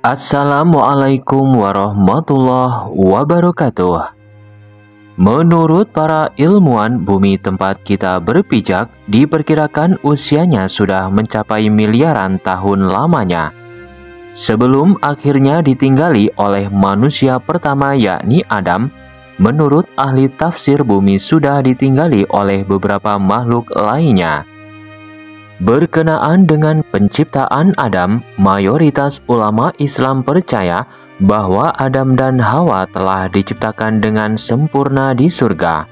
Assalamualaikum warahmatullahi wabarakatuh. Menurut para ilmuwan, bumi tempat kita berpijak diperkirakan usianya sudah mencapai miliaran tahun lamanya. Sebelum akhirnya ditinggali oleh manusia pertama yakni Adam, menurut ahli tafsir bumi sudah ditinggali oleh beberapa makhluk lainnya. Berkenaan dengan penciptaan Adam, mayoritas ulama Islam percaya bahwa Adam dan Hawa telah diciptakan dengan sempurna di surga.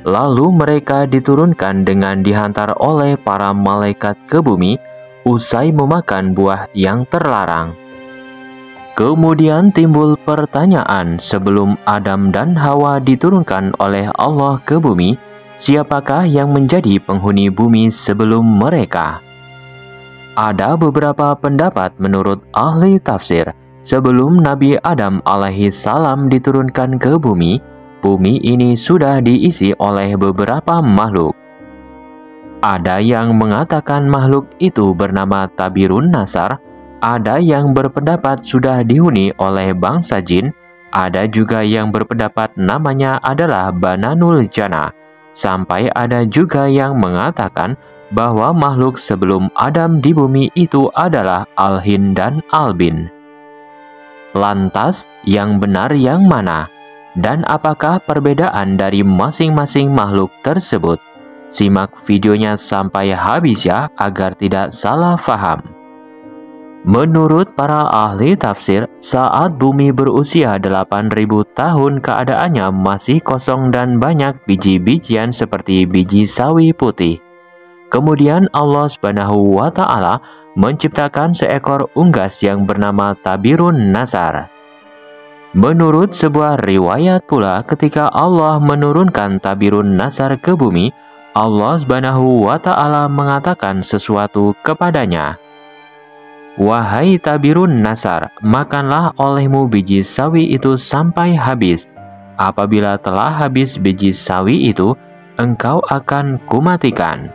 Lalu mereka diturunkan dengan dihantar oleh para malaikat ke bumi usai memakan buah yang terlarang. Kemudian timbul pertanyaan, sebelum Adam dan Hawa diturunkan oleh Allah ke bumi, siapakah yang menjadi penghuni bumi sebelum mereka? Ada beberapa pendapat menurut ahli tafsir. Sebelum Nabi Adam alaihi salam diturunkan ke bumi, bumi ini sudah diisi oleh beberapa makhluk. Ada yang mengatakan makhluk itu bernama Tabirun Nasar, ada yang berpendapat sudah dihuni oleh bangsa jin, ada juga yang berpendapat namanya adalah Bananul Jannah. Sampai ada juga yang mengatakan bahwa makhluk sebelum Adam di bumi itu adalah Al-Hin dan Al-Bin. Lantas, yang benar yang mana? Dan apakah perbedaan dari masing-masing makhluk tersebut? Simak videonya sampai habis ya, agar tidak salah faham. Menurut para ahli tafsir, saat bumi berusia 8.000 tahun keadaannya masih kosong dan banyak biji-bijian seperti biji sawi putih. Kemudian Allah Subhanahu wa Ta'ala menciptakan seekor unggas yang bernama Tabirun Nasar. Menurut sebuah riwayat pula, ketika Allah menurunkan Tabirun Nasar ke bumi, Allah Subhanahu wa Ta'ala mengatakan sesuatu kepadanya. Wahai Tabirun Nasar, makanlah olehmu biji sawi itu sampai habis. Apabila telah habis biji sawi itu, engkau akan kumatikan.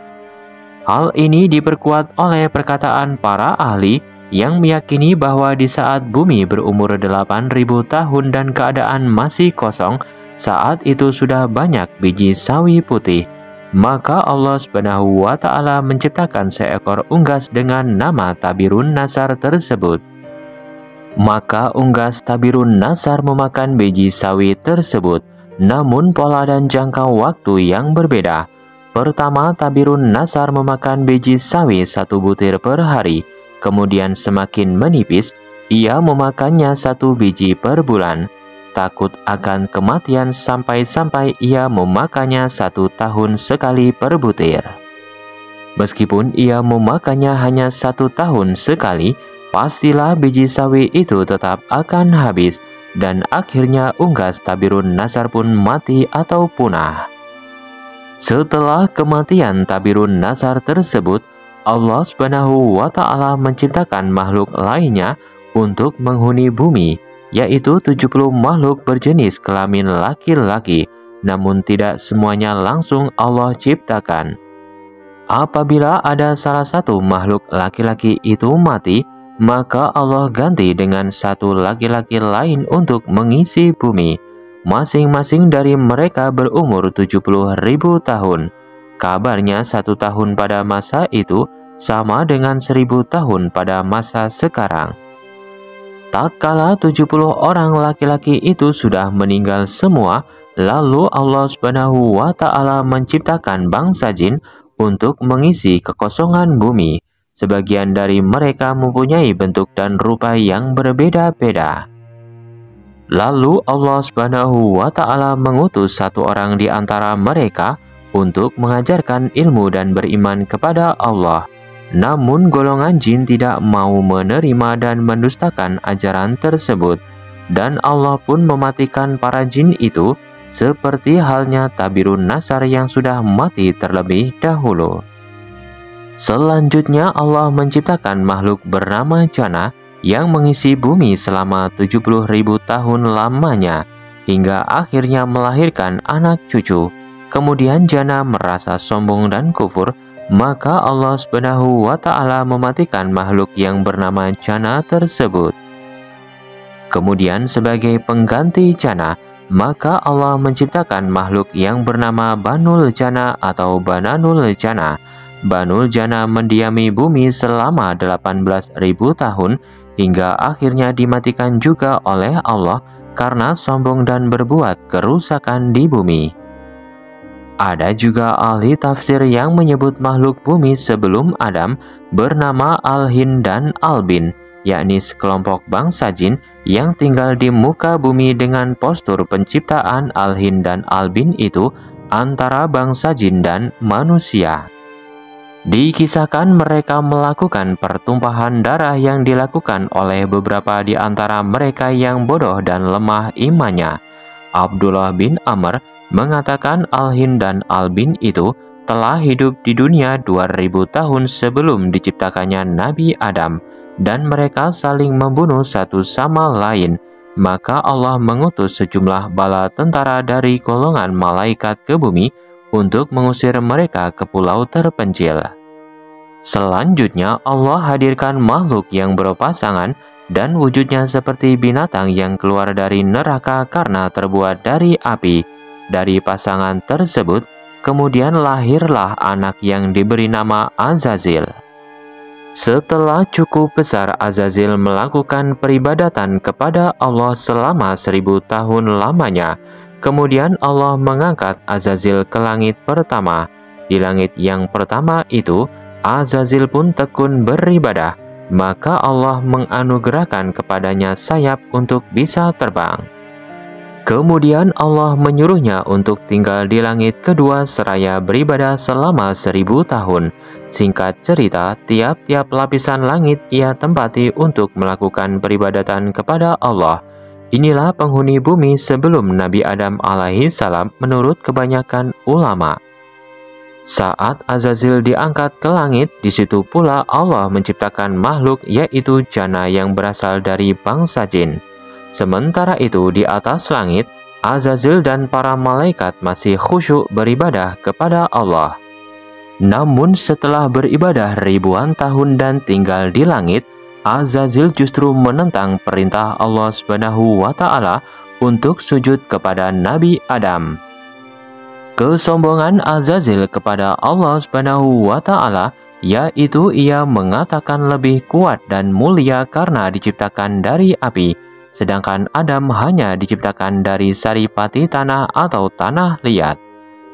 Hal ini diperkuat oleh perkataan para ahli yang meyakini bahwa di saat bumi berumur 8.000 tahun dan keadaan masih kosong, saat itu sudah banyak biji sawi putih. Maka Allah Subhanahu wa Ta'ala menciptakan seekor unggas dengan nama Tabirun Nasar tersebut. Maka unggas Tabirun Nasar memakan biji sawi tersebut, namun pola dan jangka waktu yang berbeda. Pertama, Tabirun Nasar memakan biji sawi 1 butir per hari, kemudian semakin menipis, ia memakannya 1 biji per bulan. Takut akan kematian sampai-sampai ia memakannya 1 tahun sekali per butir. Meskipun ia memakannya hanya 1 tahun sekali, pastilah biji sawi itu tetap akan habis, dan akhirnya unggas Tabirun Nasar pun mati atau punah. Setelah kematian Tabirun Nasar tersebut, Allah Subhanahu wa Ta'ala menciptakan makhluk lainnya untuk menghuni bumi, yaitu 70 makhluk berjenis kelamin laki-laki, namun tidak semuanya langsung Allah ciptakan. Apabila ada salah satu makhluk laki-laki itu mati, maka Allah ganti dengan 1 laki-laki lain untuk mengisi bumi. Masing-masing dari mereka berumur 70.000 tahun. Kabarnya 1 tahun pada masa itu sama dengan 1.000 tahun pada masa sekarang. Tatkala 70 orang laki-laki itu sudah meninggal semua, lalu Allah Subhanahu wa Ta'ala menciptakan bangsa jin untuk mengisi kekosongan bumi. Sebagian dari mereka mempunyai bentuk dan rupa yang berbeda-beda. Lalu Allah Subhanahu wa Ta'ala mengutus 1 orang di antara mereka untuk mengajarkan ilmu dan beriman kepada Allah. Namun golongan jin tidak mau menerima dan mendustakan ajaran tersebut, dan Allah pun mematikan para jin itu, seperti halnya Tabirun Nasar yang sudah mati terlebih dahulu. Selanjutnya Allah menciptakan makhluk bernama Jannah yang mengisi bumi selama 70.000 tahun lamanya, hingga akhirnya melahirkan anak cucu. Kemudian Jannah merasa sombong dan kufur, maka Allah Subhanahu wa Ta'ala mematikan makhluk yang bernama Jannah tersebut. Kemudian sebagai pengganti jana, maka Allah menciptakan makhluk yang bernama Banul Jana atau Bananul Jana. Banul Jana mendiami bumi selama 18.000 tahun hingga akhirnya dimatikan juga oleh Allah karena sombong dan berbuat kerusakan di bumi. Ada juga ahli tafsir yang menyebut makhluk bumi sebelum Adam bernama Al-Hin dan Al-Bin, yakni sekelompok bangsa jin yang tinggal di muka bumi dengan postur penciptaan Al-Hin dan Al-Bin itu antara bangsa jin dan manusia. Dikisahkan mereka melakukan pertumpahan darah yang dilakukan oleh beberapa di antara mereka yang bodoh dan lemah imannya. Abdullah bin Amr mengatakan Al-Hin dan Al-Bin itu telah hidup di dunia 2000 tahun sebelum diciptakannya Nabi Adam, dan mereka saling membunuh satu sama lain. Maka Allah mengutus sejumlah bala tentara dari golongan malaikat ke bumi untuk mengusir mereka ke pulau terpencil. Selanjutnya Allah hadirkan makhluk yang berpasangan dan wujudnya seperti binatang yang keluar dari neraka karena terbuat dari api. Dari pasangan tersebut, kemudian lahirlah anak yang diberi nama Azazil. Setelah cukup besar, Azazil melakukan peribadatan kepada Allah selama 1000 tahun lamanya. Kemudian Allah mengangkat Azazil ke langit pertama. Di langit yang pertama itu, Azazil pun tekun beribadah. Maka Allah menganugerahkan kepadanya sayap untuk bisa terbang. Kemudian Allah menyuruhnya untuk tinggal di langit kedua seraya beribadah selama 1000 tahun. Singkat cerita, tiap-tiap lapisan langit ia tempati untuk melakukan peribadatan kepada Allah. Inilah penghuni bumi sebelum Nabi Adam alaihissalam menurut kebanyakan ulama. Saat Azazil diangkat ke langit, di situ pula Allah menciptakan makhluk yaitu jana yang berasal dari bangsa jin. Sementara itu di atas langit, Azazil dan para malaikat masih khusyuk beribadah kepada Allah. Namun setelah beribadah ribuan tahun dan tinggal di langit, Azazil justru menentang perintah Allah Subhanahu wa Ta'ala untuk sujud kepada Nabi Adam. Kesombongan Azazil kepada Allah Subhanahu wa Ta'ala yaitu ia mengatakan lebih kuat dan mulia karena diciptakan dari api, sedangkan Adam hanya diciptakan dari saripati tanah atau tanah liat.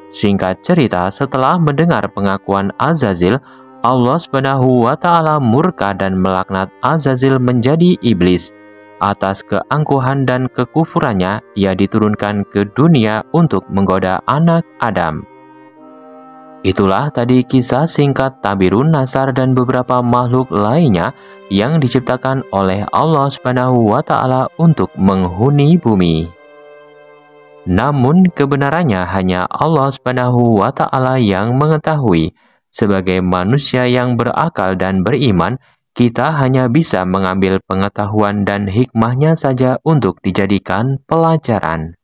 Singkat cerita, setelah mendengar pengakuan Azazil, Allah Subhanahu wa Ta'ala murka dan melaknat Azazil menjadi iblis. Atas keangkuhan dan kekufurannya, ia diturunkan ke dunia untuk menggoda anak Adam. Itulah tadi kisah singkat Tabirun Nasar dan beberapa makhluk lainnya yang diciptakan oleh Allah Subhanahu wa Ta'ala untuk menghuni bumi. Namun kebenarannya hanya Allah Subhanahu wa Ta'ala yang mengetahui. Sebagai manusia yang berakal dan beriman, kita hanya bisa mengambil pengetahuan dan hikmahnya saja untuk dijadikan pelajaran.